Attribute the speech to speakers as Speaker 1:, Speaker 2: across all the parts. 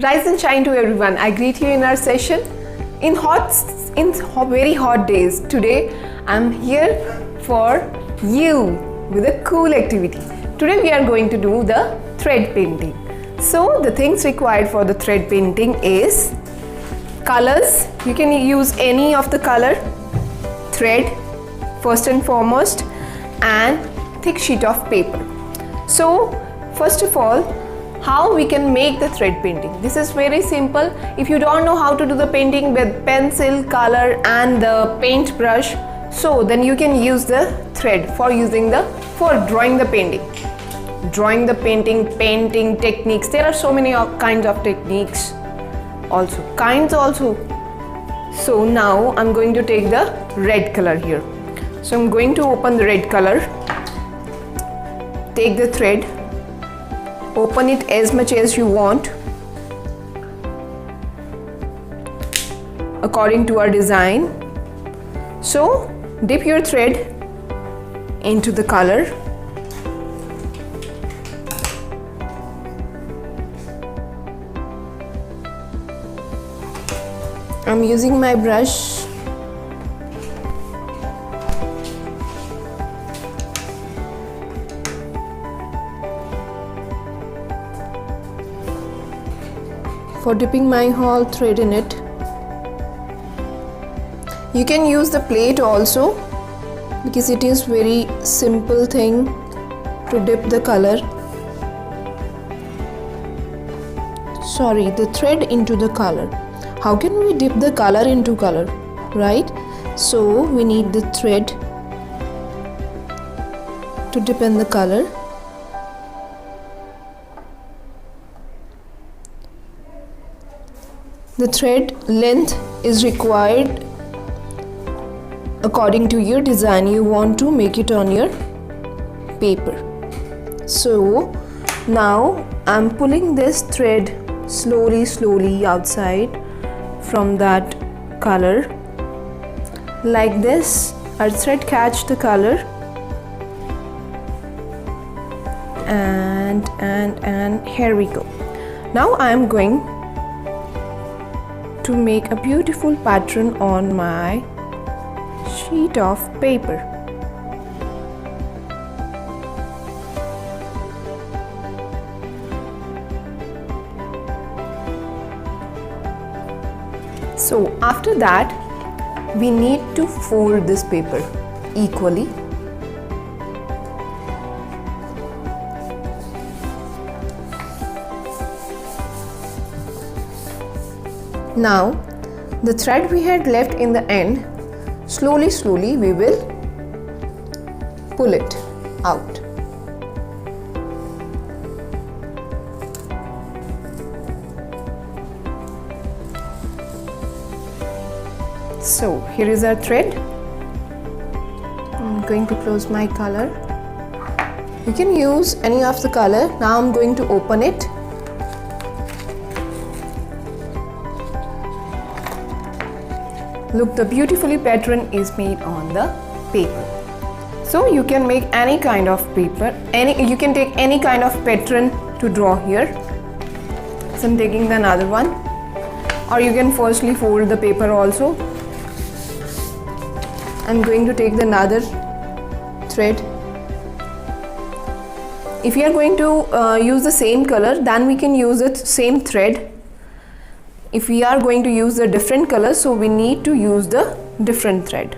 Speaker 1: Rise and shine to everyone. I greet you in our session. In very hot days, today I'm here for you with a cool activity. Today we are going to do the thread painting. So the things required for the thread painting is colors. You can use any of the color, thread first and foremost, and thick sheet of paper. So first of all, how we can make the thread painting. This is very simple. If you don't know how to do the painting with pencil, color and the paint brush, so then you can use the thread for drawing the painting. Drawing the painting techniques. There are so many kinds of techniques also. So now I'm going to take the red color here. So I'm going to open the red color. Take the thread. Open it as much as you want according to our design. So dip your thread into the color. I'm using my brush. For dipping my whole thread in it. You can use the plate also, because it is very simple thing to dip the color. The thread into the color. How can we dip the color into color, right? So we need the thread to dip in the color. The thread length is required according to your design. You want to make it on your paper. So now I'm pulling this thread slowly outside from that color. Like this, our thread catch the color, and here we go. Now I'm going to make a beautiful pattern on my sheet of paper. So after that, we need to fold this paper equally. Now the thread we had left in the end, slowly we will pull it out. So here is our thread. I'm going to close my color. You can use any of the color. Now I'm going to open it. Look, the beautifully pattern is made on the paper. So you can make any kind of paper, you can take any kind of pattern to draw here. So I'm taking another one, or you can firstly fold the paper also. I'm going to take another thread. If you are going to use the same color, then we can use the same thread. If we are going to use a different color, so we need to use the different thread.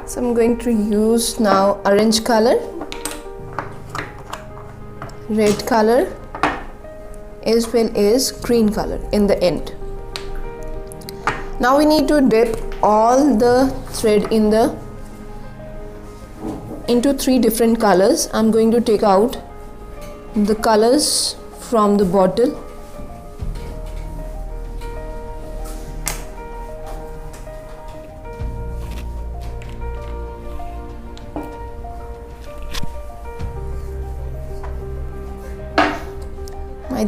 Speaker 1: So I'm going to use now orange color, red color, as well as green color in the end. Now we need to dip all the thread into three different colors. I'm going to take out the colors from the bottle.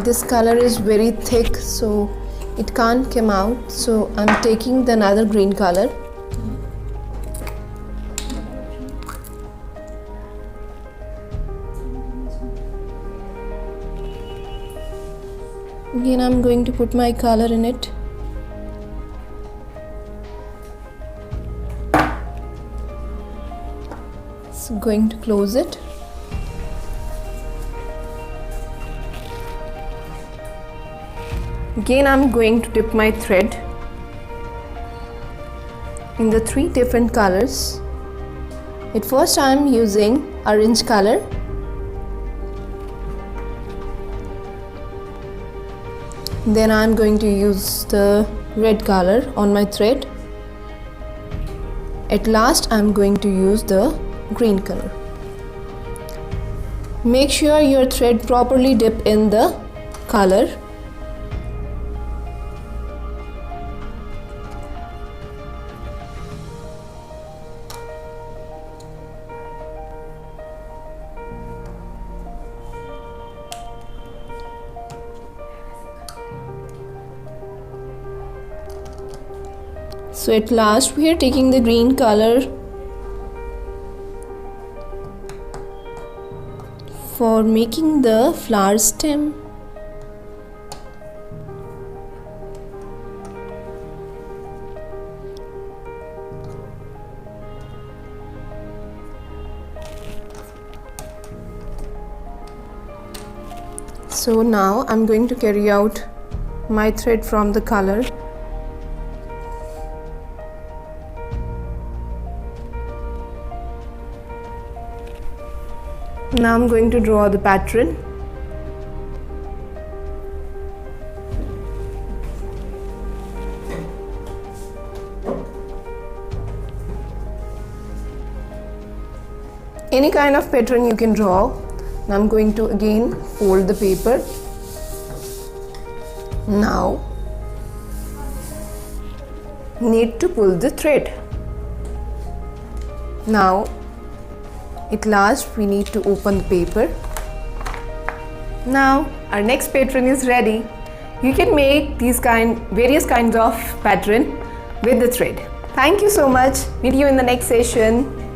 Speaker 1: This color is very thick, so it can't come out, so I'm taking another green color. Again, I'm going to put my color in it. So going to close it. Again, I'm going to dip my thread in the 3 different colors. At first, I'm using orange color. Then I'm going to use the red color on my thread. At last, I'm going to use the green color. Make sure your thread properly dip in the color. So at last we are taking the green color for making the flower stem. So now I'm going to carry out my thread from the color. Now I'm going to draw the pattern. Any kind of pattern you can draw. Now I'm going to again fold the paper. Now need to pull the thread. Now at last we need to open the paper. Now our next pattern is ready. You can make these various kinds of pattern with the thread. Thank you so much. Meet you in the next session.